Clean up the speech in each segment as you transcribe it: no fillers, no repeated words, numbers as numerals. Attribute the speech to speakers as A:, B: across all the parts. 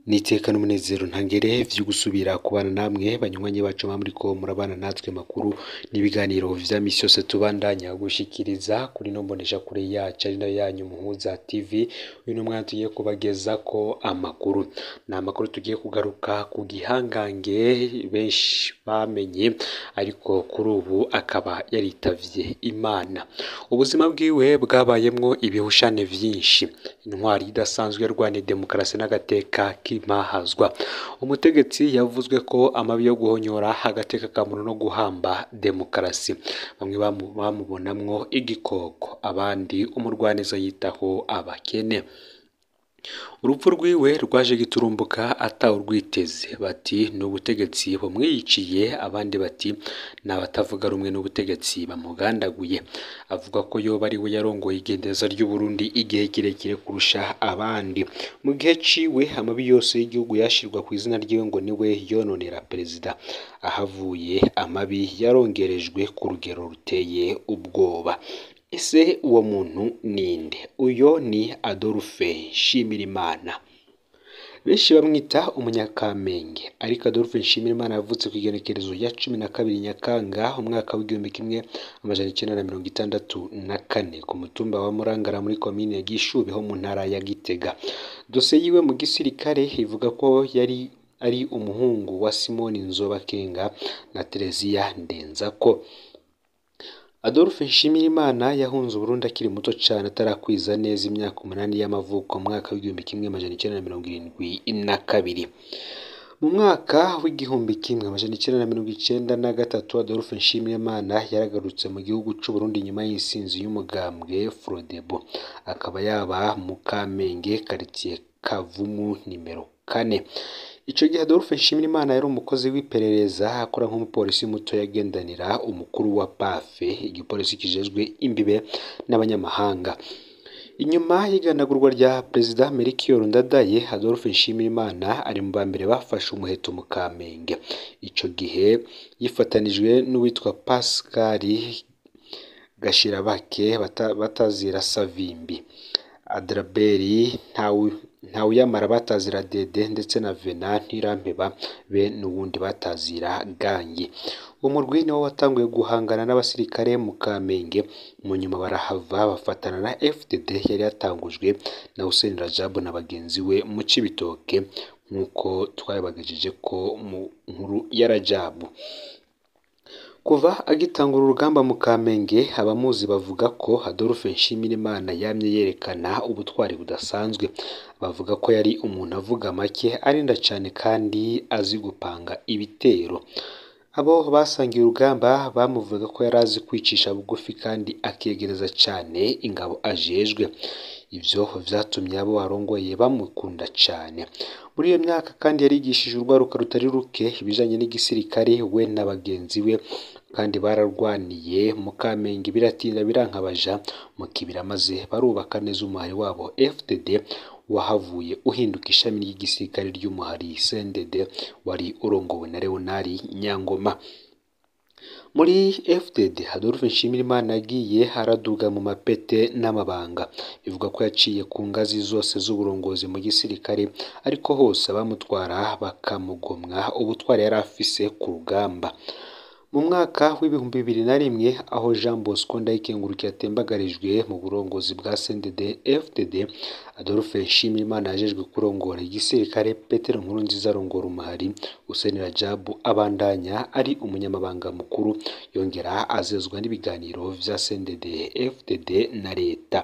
A: Niteka n'umunezero ntangere vyo gusubira kubana namwe banywanyi bacu muriko murabana natwe makuru n'ibiganiro vya misi yose tubandanya gushikiriza kuri no mbonesha kure yacu ari nayo yanyu Muhuza TV. Uyu n'umwanya tugiye kubagezako amakuru, n'amakuru tugiye kugaruka ku gihangange benshi bamenye ariko kuri ubu akaba yaritavye Imana. Ubuzima bwiwe bwabayemwo ibihushane vyinshi, intwari idasanzwe yarwaniye demokarasi n'agateka k'imahazwa. Umutegetsi yavuzwe ko amabi yo guhonyora agateka ka muntu no guhamba demokarasi, bamwe bamubonamwo igikoko, abandi umurwaniza yitaho abakene. Urupfu rwiwe rwaje giturumbuka atawurwiteze, bati n'ubutegetsi bumwiyiciye, abandi bati n'abatavuga rumwe n'ubutegetsi bamugandaguye. Avuga ko yoba ari we yarongoye igendereza ry'u Burundi igihe kirekire kurusha abandi. Mu gihe ciwe amabi yose y'igihugu yashirwa ku izina ryiwe ngo niwe yononera perezida, ahavuye amabi yarongerejwe ku rugero ruteye ubwoba. Ese uwo muntu ninde? Uyo ni Adolphe Nshimirimana, benshi bamwita umunyakamenge, ariko Adolphe Nshimirimana yavutse ku igenekerezo ya 12 Nyakanga umwaka w'igihumbi kimwe amajana 1964 ku mutumba wa Murangara muri komine ya Gishubi ho mu ntara ya Gitega. Dosiye yiwe mu gisirikare ivuga ko yari ari umuhungu wa Simoni Nzobakenga na Tereziya Ndenzako. Adolphe Nshimirimana yahunze Burundi akiri muto cyane atarakwiza neza imyaka 8 y'amavuko mu mwaka w'igihumbi kimwe amajana 1972. Mu mwaka w'igihumbi kimwe amajana 1993 Adolphe Nshimirimana yaragarutse mu gihugu cy'u Burundi nyuma y'insinzi y'umugambwe Frodebu, akaba yaba mu Kamenge quartier Kavumu nimero 4. Ico gihe Adolphe Nshimirimana yari umukozi w'iperereza akora nk'umupolisi muto yagendanira umukuru wa PAFE, igipolisi kijejwe imbibe n'abanyamahanga. Inyuma y'igandagurwa rya Perezida Melchior Ndadaye, Adolphe Nshimirimana ari mu bambere bafashe umuheto mu Kamenge. Ico gihe yifatanijwe n'uwitwa Pascal Gashirabake batazira Savimbi, Adraberi Ntawuyamara batazira Dede ndetse na Venant Ntirampeba be n'ubundi batazira Gangi. Umurwi niwo watanguye guhangana n'abasirikare mu Kamenge, mu nyuma barahava bafatana na FDD yari yatangujwe na Hussein Rajabu na bagenzi we mu Cibitoke, nk'uko twabagejeje ko mu nkuru ya Rajabu. Kuva agitangura urugamba mu Kamenge, abamuzi bavuga ko Adolphe Nshimirimana yamye yerekana ubutwari budasanzwe. Bavuga ko yari umuntu avuga make, arinda cyane kandi azi gupanga ibitero. Abo basangiye urugamba bamuvuga ko yari azi kwicisha bugufi kandi akegereza cyane ingabo ajejwe. Ivyo vyatumye abo arongoye bamukunda cyane. Muri iyo myaka kandi yarigishije urwaruka rutari ruke ibijanye n'igisirikare we na bagenzi we, kandi bararwaniye mu Kamenge biratinda birankabaja mu kibira, maze barubaka neza umuhari wabo FDD wahavuye uhinduka ishami ry'igisirikare ry'umuhari CNDD wari urongowe na Leonard Nyangoma. Muri FDD Adolphe Nshimirimana yagiye haraduga mu mapete n'amabanga. Bivuga ko yaciye ku ngazi zose z'uburongozi mu gisirikare, ariko hose bamutwara bakamugomwa ubutwari yari afise ku rugamba. Mu mwaka w'ibihumbi 2001 aho Jean Bosco Ndayikengurukiye atembagarijwe mu burongozi bwa CNDD FDD, Adolphe Nshimirimana yajejwe kurongora igisirikare, Petero Nkurunziza arongora umuhari, Hussein Rajabu abandanya ari umunyamabanga mukuru, yongera azezwa n'ibiganiro vya CNDD FDD na leta.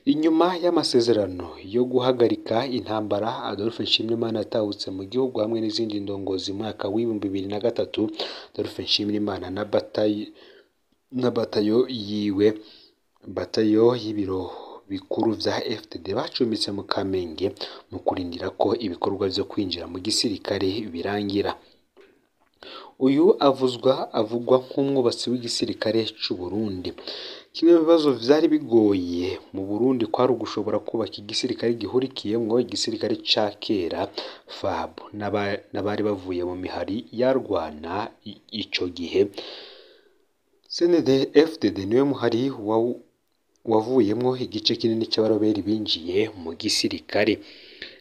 A: Inyuma y'amasezerano yo guhagarika intambara, Adolphe Nshimirimana atahutse mu gihugu hamwe n'izindi ndongozi mwaka w'ibihumbi 2003. Adolphe Nshimirimana na batayo y'ibiro bikuru vya FDD bacumbitse mu Kamenge mu kurindira ko ibikorwa vyo kwinjira mu gisirikare birangira. Uyu avugwa nk'umwubatsi w'igisirikare c'u Burundi. Kimwe mu bibazo vyari bigoye mu Burundi kwari ugushobora kubaka igisirikare gihurikiyemwo igisirikare ca kera FAB n'abari bavuye mu mihari yarwana ico gihe. CNDD FDD niwe muhari wavuyemwo igice kinini c'abaroberi binjiye mu gisirikare.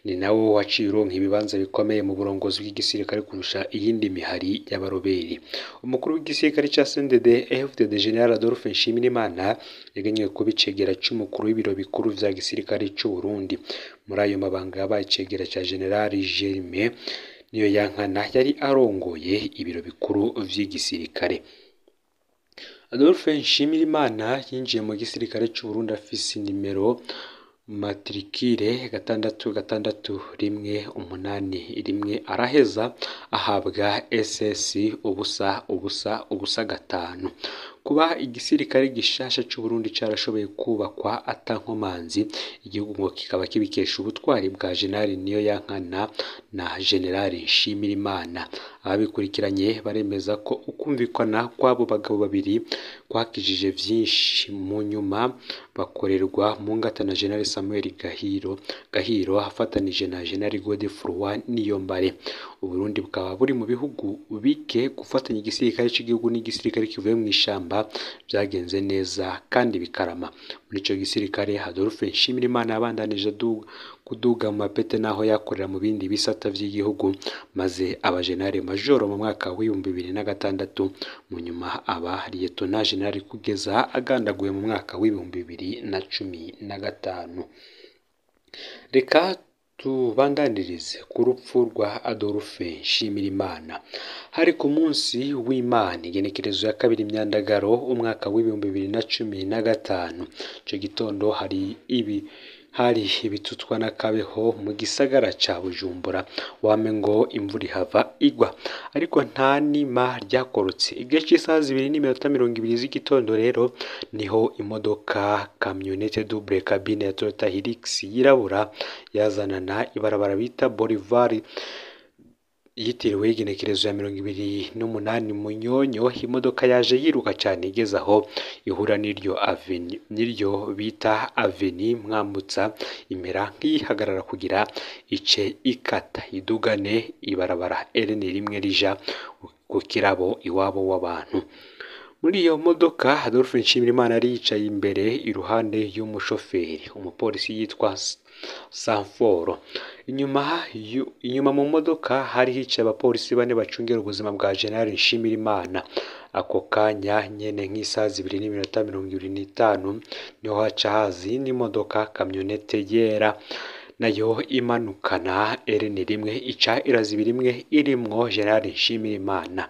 A: ni nawo waciye uronka ibibanza bikomeye mu burongozi bw'igisirikare kurusha iyindi mihari y'abaroberi. Umukuru w'igisirikare ca CNDD-FDD General Adolphe Nshimirimana yagenywe kuba icegera c'umukuru w'ibiro bikuru vya gisirikare c'u Burundi. Muri ayo mabanga yabaye icegera ca General Germain Niyoyankana yari arongoye ibiro bikuru vy'igisirikare. Adolphe Nshimirimana yinjiye mu gisirikare c'u Burundi afise nimero matrikire 661 araheza ahabwa SS ubusa 5. Kuba igisirikare gishasha c'u Burundi carashoboye kubakwa atankomanzi, igihugu ngo kikaba kibikesha ubutwari bwa General Niyoyankana na General Nshimirimana. Ababikurikiranye baremeza ko ukumvikana kw'abo bagabo babiri kwakijije vyinshi. Mu nyuma bakorerwa mu ngata na General Samuel Gahiro afatanije na General Godefroid Niyombare. Uburundi bukaba buri mu bihugu bike gufatanya igisirikare cy'igihugu n'igisirikare kivuye mu ishamba byagenze neza kandi bikarama. Muri ico gisirikare Adolphe Nshimirimana yabandanije kuduga mu mapete naho yakorera mu bindi bisata vy'igihugu, maze aba General Major mu mwaka wa 2006, mu nyuma aba Lieutenant General kugeza agandaguye mu mwaka wa 2015. Reka tubandanirize ku rupfu rwa Adolphe Nshimirimana. Hari ku munsi w'Imana igenekerezo ya 2 Myandagaro umwaka wa 2015. Ico gitondo hari ibitutwa n'akabeho mu gisagara ca Bujumbura, wame ngo imvura ihava igwa ariko nta nima ryakorotse. Igihe cy'isaha 2:20 z'igitondo rero niho imodoka camionette double cabine ya Toyota Hilux yirabura yazanana ibarabara bita Bolivar yitiriwe igenekerezo ya 28 Munyonyo. Imodoka yaje yiruka cyane igeze aho ihura n'iryo bita Avenue Mwambutsa, imera nk'ihagarara kugira ice ikata idugane ibarabara rimwe rija ku kirabo iwabo w'abantu. Muri iyo modoka Adolphe Nshimirimana yari yicaye imbere iruhande y'umushoferi, umupolisi yitwa Sanforo. Inyuma mu modoka hari hicaye abapolisi 4 bacungera ubuzima bwa General Nshimirimana. Ako kanya nyene nk'isaha 2:25 niho haca hazi n'imodoka camionette yera nayo imanukana rimwe ica irazibira imwe irimwo General Nshimirimana.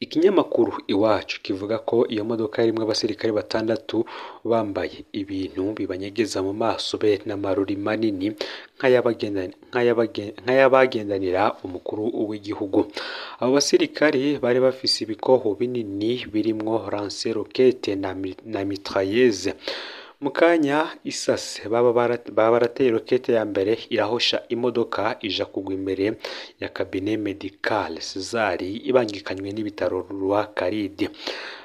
A: Ikinyamakuru Iwacu kivuga ko iyo modoka yarimwe abasirikare 6 bambaye ibintu bibanyegeza mu maso be n'amaruri manini nk'ayabagendanira umukuru w'igihugu. Abo basirikare bari bafise ibikoho binini birimwo lance roquette na mitrailleuse. Mukanya isase baba barateye rokete ya mbere irahosha imodoka ija kugwa imbere ya cabinet medical Cesari ibangikanywe n'ibitaro rwa Karidi.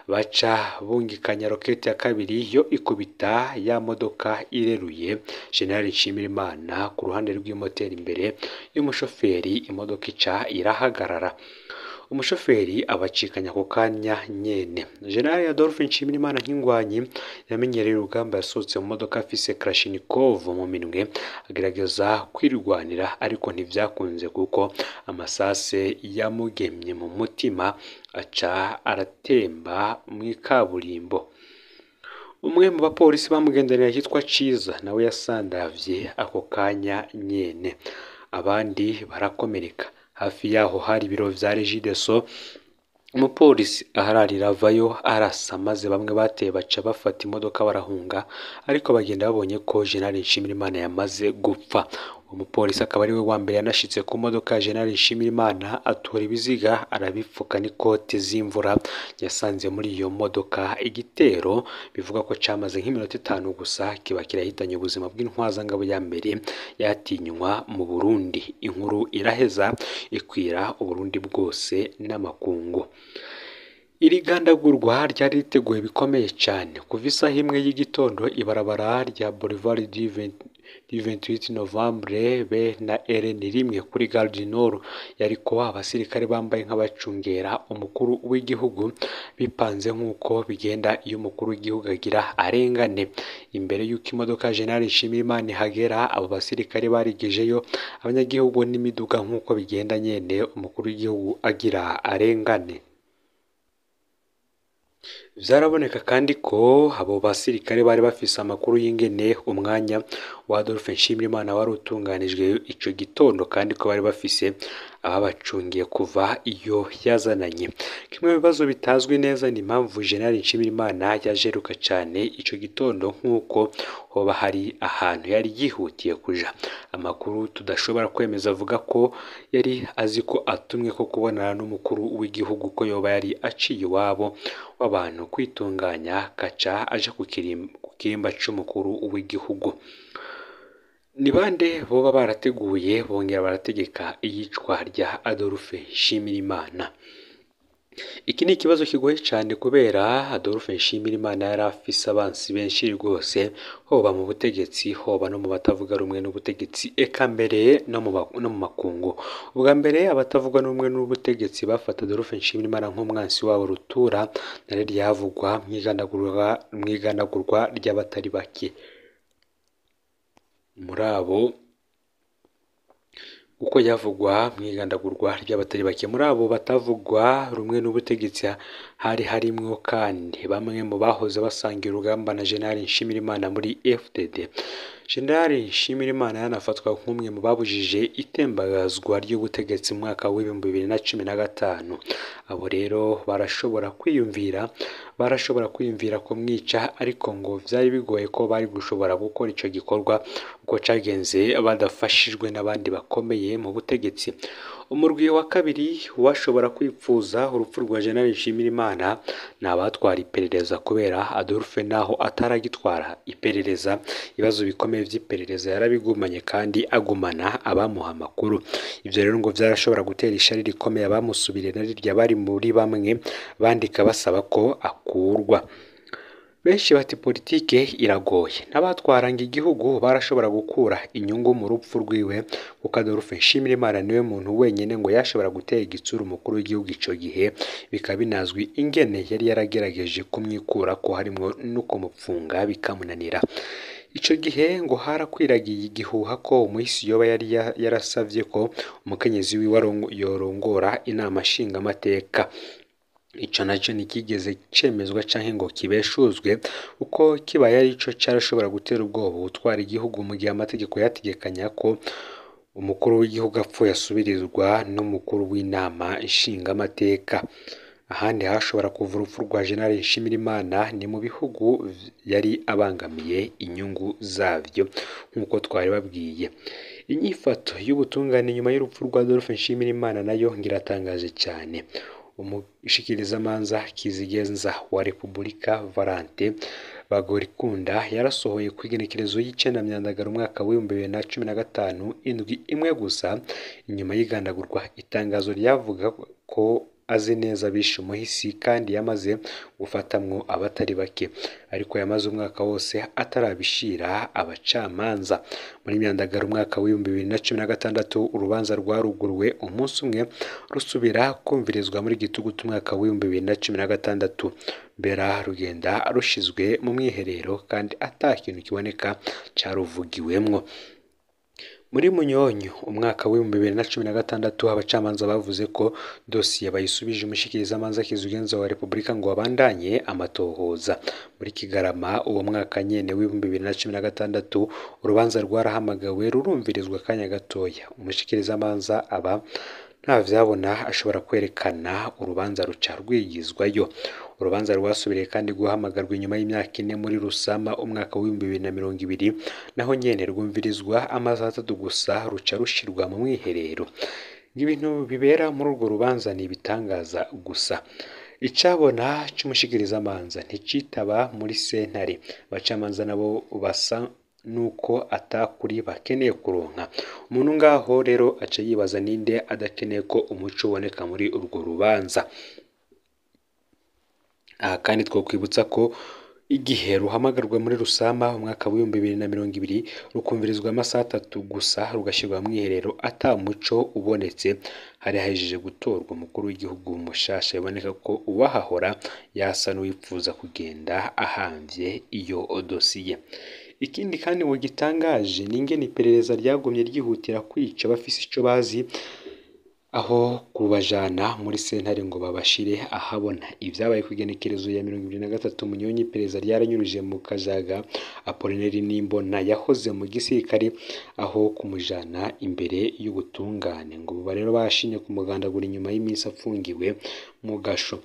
A: Baca bungikanya rokete ya kabiri yo ikubita ya modoka ireruye General Nshimirimana ku ruhande rw'imoteri imbere y'umushoferi. Imodoka ica irahagarara, umushoferi abacikanya ku kanya nyene. General Adolphe Nshimirimana nk'ingwanyi yamenyereye urugamba yasohotse mu modoka afise Kalashnikov mu minwe agerageza kwirwanira, ariko ntivyakunze kuko amasase yamugemye mu mutima aca aratemba mu ikaburimbo. Umwe mu bapolisi bamugendanira yitwa Ciza nawe yasandavye ako kanya nyene, abandi barakomereka. Hafi yaho hari ibiro vya Regideso. Umupolisi ahararira avayo arasa, maze bamwe bateye baca bafata imodoka barahunga, ariko bagenda babonye ko General Nshimirimana yamaze gupfa. Umupolisi akaba ari we wa mbere yanashitse ku modoka ya General Nshimirimana, atora ibiziga arabipfuka n'ikote z'imvura yasanze muri iyo modoka. Igitero bivuga ko camaze nk'iminota 5 gusa kiba kirahitanye ubuzima bw'intwazangabo ya mbere yatinywa mu Burundi. Inkuru iraheza ikwira Uburundi bwose n'amakungu. Iri gandagurwa ryari riteguye bikomeye cyane. Kuva isaha imwe y'igitondo ibarabara rya Boulevard du du 28 Novembre be na RN1 kuri Gare du Nord yariko abasirikare bambaye nk'abacungera umukuru w'igihugu bipanze nk'uko bigenda iyo umukuru w'igihugu agira arengane. Imbere y'uko imodoka General Nshimirimana ihagera abo basirikare barigejeyo abanyagihugu n'imiduga nk'uko bigenda nyene umukuru w'igihugu agira arengane. Vyaraboneka kandi ko abo basirikare bari bafise amakuru y'ingene umwanya wa Adolphe Nshimirimana wari utunganijwe ico gitondo kandi ko bari bafise ababacungiye kuva iyo yazananye. Kimwe mu bibazo bitazwi neza ni impamvu General Nshimirimana yajeruka cane ico gitondo nk'uko hoba hari ahantu yari yihutiye kuja. Amakuru tudashobora kwemeza avuga ko yari azi ko atumwe ko kubonana n'umukuru w'igihugu ko yoba yari aciye iwabo w'abantu kwitunganya kaca aja ku kirimba c'umukuru w'igihugu. Ni bande boba barateguye bongera barategeka iyicwa rya Adolphe Nshimirimana? Iki ni ikibazo kigoye cyane kubera Adolphe Nshimirimana yari afise abansi benshi rwose, hoba mu butegetsi hoba no mu batavuga rumwe n'ubutegetsi, eka mbere no mu makungu. Ubwa mbere abatavuga rumwe n'ubutegetsi bafata Adolphe Nshimirimana nk'umwansi wabo rutura, nari ryavugwa mw'iganagurwa ry'abatari bake. Muri abo uko yavugwa mw'igandagurwa ry'abatari bake, muri abo batavugwa rumwe n'ubutegetsi hari harimwo kandi bamwe mu bahoze basangira urugamba na General Nshimirimana muri FDD. General Nshimirimana yanafatwa nk'umwe mu babujije itembagazwa ry'ubutegetsi mu mwaka w'ibihumbi 2015. Abo rero barashobora kwiyumvira kumwica, ariko ngo vyari bigoye ko bari gushobora gukora ico gikorwa uko cagenze badafashijwe n'abandi bakomeye mu butegetsi. Umurwi wa kabiri washobora kwipfuza urupfu rwa General Nshimirimana ni abatwara iperereza, kubera Adolphe naho ataragitwara iperereza ibibazo bikomeye vy'iperereza yarabigumanye kandi agumana abamuha amakuru. Ivyo rero ngo vyarashobora gutera ishari rikomeye abamusubiriye na rirya bari muri bamwe bandika basaba ko akurwa. Benshi bati politike iragoye, n'abatwaranga igihugu barashobora gukura inyungu mu rupfu rwiwe, kuko Adolphe Nshimirimana niwe muntu wenyene ngo yashobora gutera igitsura umukuru w'igihugu ico gihe, bikaba binazwi ingene yari yaragerageje kumwikura ko harimwo no kumupfunga bikamunanira. Ico gihe ngo harakwiragiye igihuha ko umuhisi yoba yari yarasavye ko umukenyezi wiwe yorongora inama nshingamateka. Ico naco ntikigeze cemezwa canke ngo kibeshuzwe, uko kibaye ari ico carashobora gutera ubwoba utwara igihugu mu gihe amategeko yategekanya ko umukuru w'igihugu apfuye asubirizwa n'umukuru w'inama nshingamateka. Ahandi hashobora kuva urupfu rwa General Nshimirimana ni mu bihugu yari abangamiye inyungu zavyo nk'uko twari babwiye. Inyifato y'ubutungane nyuma y'urupfu rwa Adolphe Nshimirimana nayo ngiratangaje cyane. Umushikirizamanza kizigenza wa Repubulika Valante Bagorikunda yarasohoye ku igenekerezo y'icenda Myandagaro umwaka w'ibihumbi 2015, indwi imwe gusa inyuma y'igandagurwa, itangazo ryavuga ko azi neza bishe umuhisi kandi yamaze gufatamwo abatari bake, ariko yamaze umwaka wose atarabishira abacamanza. Muri Myandagaro umwaka w'ibihumbi 2016 urubanza rwaruguruwe umunsi umwe rusubira kumvirizwa muri Gitugutu umwaka w'ibihumbi 2016, mbera rugenda rushizwe mu mwiherero kandi ata kintu kiboneka caruvugiwemwo. Muri Munyonyo umwaka w'ibihumbi 2016 abacamanza bavuze ko dosiye bayisubije umushikirizamanza kizigenza wa Repubulika ngo abandanye amatohoza. Muri Kigarama uwo mwaka nyene w'ibihumbi 2016 urubanza rwarahamagawe rurumvirizwa kanya gatoya, umushikirizamanza aba nta vyabona ashobora kwerekana, urubanza ruca rwigizwayo. Urubanza rwasubiriye kandi guhamagarwa inyuma y'imyaka 4 muri Rusama umwaka w'ibihumbi 2020, naho nyene rwumvirizwa amasaha 3 gusa ruca rushirwa mu mwiherero. Ibintu bibera muri urwo rubanza ni ibitangaza gusa. Icabona c'umushikirizamanza nticitaba muri sentare, abacamanza nabo basa nuko atakuri bakeneye kuronka. Umuntu ngaho rero aca yibaza ninde adakeneye ko umuco uboneka muri urwo rubanza. Aha kandi twokwibutsa ko igihe ruhamagarwa muri Rusama umwaka w'ibihumbi 2020 rukumvirizwa amasaha 3 gusa rugashyirwa mu mwiherero ata muco ubonetse, hari hahejeje gutorwa umukuru w'igihugu mushasha, biboneka ko uwahahora yasa n'uwipfuza kugenda ahamvye iyo dosiye. Ikindi kandi ngo gitangaje ni ingene iperereza ryagumye ryihutira kwica bafise ico bazi, aho kubajana muri sentare ngo babashire ahabona. Ivyabaye ku igenekerezo ya 2023 Munyonyi, iperereza ryaranyuruje mu Kajaga Apollinaire Nimbona yahoze mu gisirikare, aho kumujana imbere y'ubutungane ngo ubu rero bashinye kumugandagura inyuma y'iminsi afungiwe mu gasho.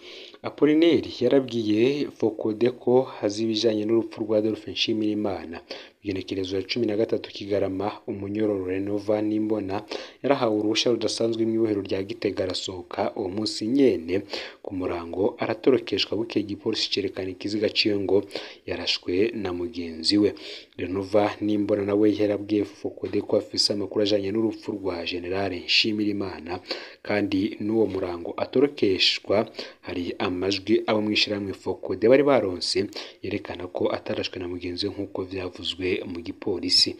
A: Apollinaire yarabwiye Focode ko hazi ibijanye n'urupfu rwa Adolphe Nshimirimana. Igenekerezo ya 13 Kigarama umunyororo Renova Nimbona yarahawe uruhusha rudasanzwe mw'ibohero rya Gitega, arasohoka uwo munsi nyene ku murango aratorokeshwa, bukeye igipolisi cerekana ikiziga ciwe ngo yarashwe na mugenzi we. Renova Nimbona nawe yarabwiye Focode ko afise amakuru ajanye n'urupfu rwa General Nshimirimana, kandi n'uwo murango atorokeshwa hari amajwi abo mwishirahamwe Focode bari baronse yerekana ko atarashwe na mugenzi we nk'uko vyavuzwe mu gipolisi.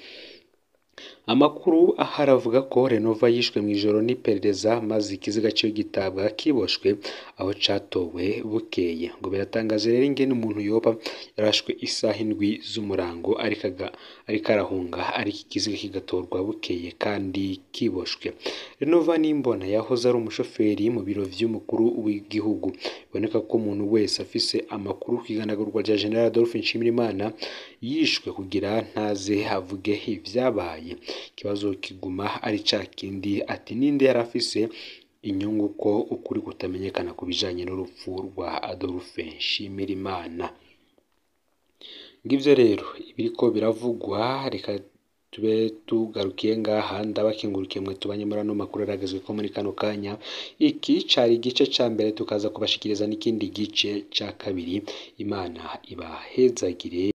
A: Amakuru aharavuga ko Renova yishwe mw'ijoro n'iperereza, maze ikiziga cyo gitabwa kiboshwe aho catowe bukeye. Ngo biratangaje rero ingene umuntu yoba yarashwe isaha 7 z'umurango ariko arahunga, ariko ikiziga kigatorwa bukeye kandi kiboshwe. Renova Nimbona yahoze ari umushoferi mu biro vy'umukuru w'igihugu. Biboneka ko umuntu wese afise amakuru kw'iganagurwa rya General Adolphe Nshimirimana yishwe kugira ntaze havuge ivyabaye. Ikibazo kiguma ari ca kindi, ati ninde yari afise inyungu ko ukuri kutamenyekana ku bijanye n'urupfu rwa Adolphe Nshimirimana. Ngivyo rero ibiriko biravugwa, reka tube tugarukiye ngaha. Ndabakengurukiye mwe tubanye muri ano makuru aragezwe ko muri kano kanya. Iki cari igice ca mbere, tukaza kubashikiriza n'ikindi gice ca kabiri. Imana ibahezagire.